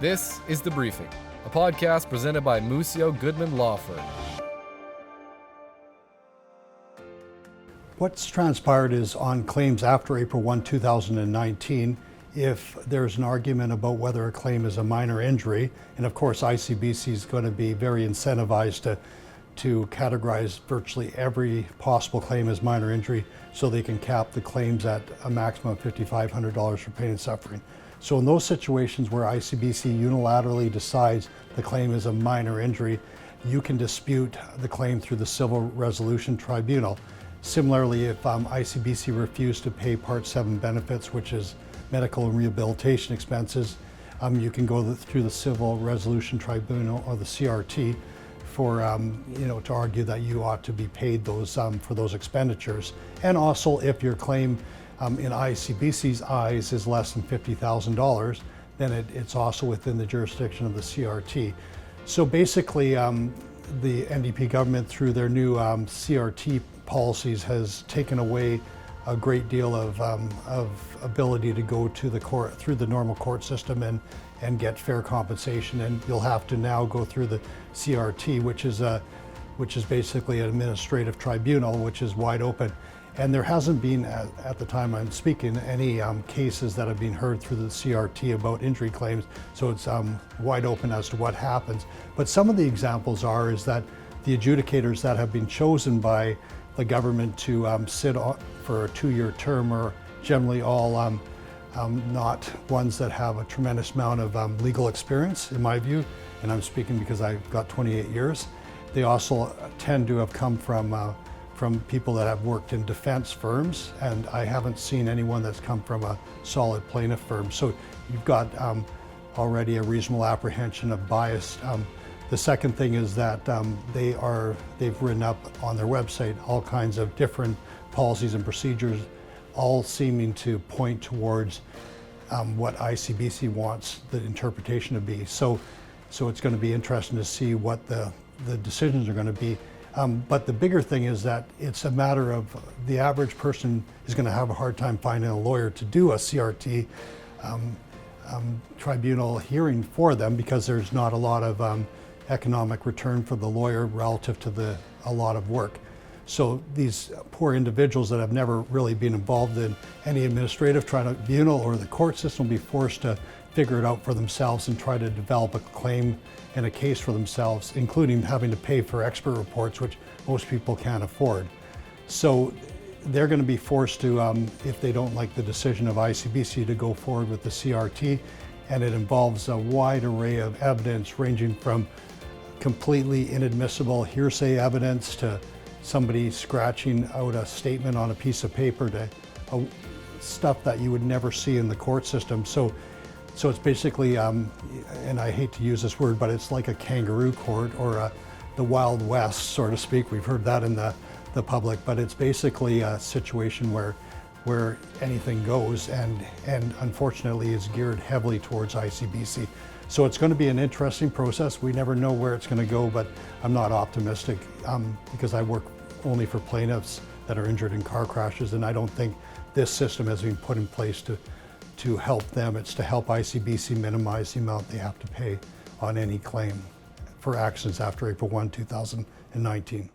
This is The Briefing, a podcast presented by Mussio Goodman Law Firm. What's transpired is on claims after April 1, 2019, if there's an argument about whether a claim is a minor injury, and of course ICBC is going to be very incentivized to categorize virtually every possible claim as minor injury so they can cap the claims at a maximum of $5,500 for pain and suffering. So in those situations where ICBC unilaterally decides the claim is a minor injury, you can dispute the claim through the Civil Resolution Tribunal. Similarly, if ICBC refused to pay Part 7 benefits, which is medical and rehabilitation expenses, you can go through the Civil Resolution Tribunal or the CRT for to argue that you ought to be paid those for those expenditures. And also, if your claim in ICBC's eyes is less than $50,000, then it's also within the jurisdiction of the CRT. So basically, the NDP government, through their new CRT policies, has taken away a great deal of ability to go to the court through the normal court system and get fair compensation. And you'll have to now go through the CRT, which is basically an administrative tribunal, which is wide open. And there hasn't been, at the time I'm speaking, any cases that have been heard through the CRT about injury claims, so it's wide open as to what happens. But some of the examples is that the adjudicators that have been chosen by the government to sit for a 2-year term are generally all not ones that have a tremendous amount of legal experience, in my view, and I'm speaking because I've got 28 years. They also tend to have come from people that have worked in defense firms, and I haven't seen anyone that's come from a solid plaintiff firm. So you've got already a reasonable apprehension of bias. The second thing is that they've written up on their website all kinds of different policies and procedures, all seeming to point towards what ICBC wants the interpretation to be. So it's going to be interesting to see what the decisions are going to be. But the bigger thing is that it's a matter of the average person is going to have a hard time finding a lawyer to do a CRT tribunal hearing for them, because there's not a lot of economic return for the lawyer relative to a lot of work. So these poor individuals that have never really been involved in any administrative tribunal or the court system will be forced to figure it out for themselves and try to develop a claim and a case for themselves, including having to pay for expert reports, which most people can't afford. So they're going to be forced to, if they don't like the decision of ICBC, to go forward with the CRT, and it involves a wide array of evidence ranging from completely inadmissible hearsay evidence to somebody scratching out a statement on a piece of paper to stuff that you would never see in the court system. So it's basically, and I hate to use this word, but it's like a kangaroo court or the Wild West, so to speak. We've heard that in the public, but it's basically a situation where anything goes, and unfortunately is geared heavily towards ICBC. So it's going to be an interesting process. We never know where it's going to go, but I'm not optimistic because I work only for plaintiffs that are injured in car crashes, and I don't think this system has been put in place to help them. It's to help ICBC minimize the amount they have to pay on any claim for accidents after April 1, 2019.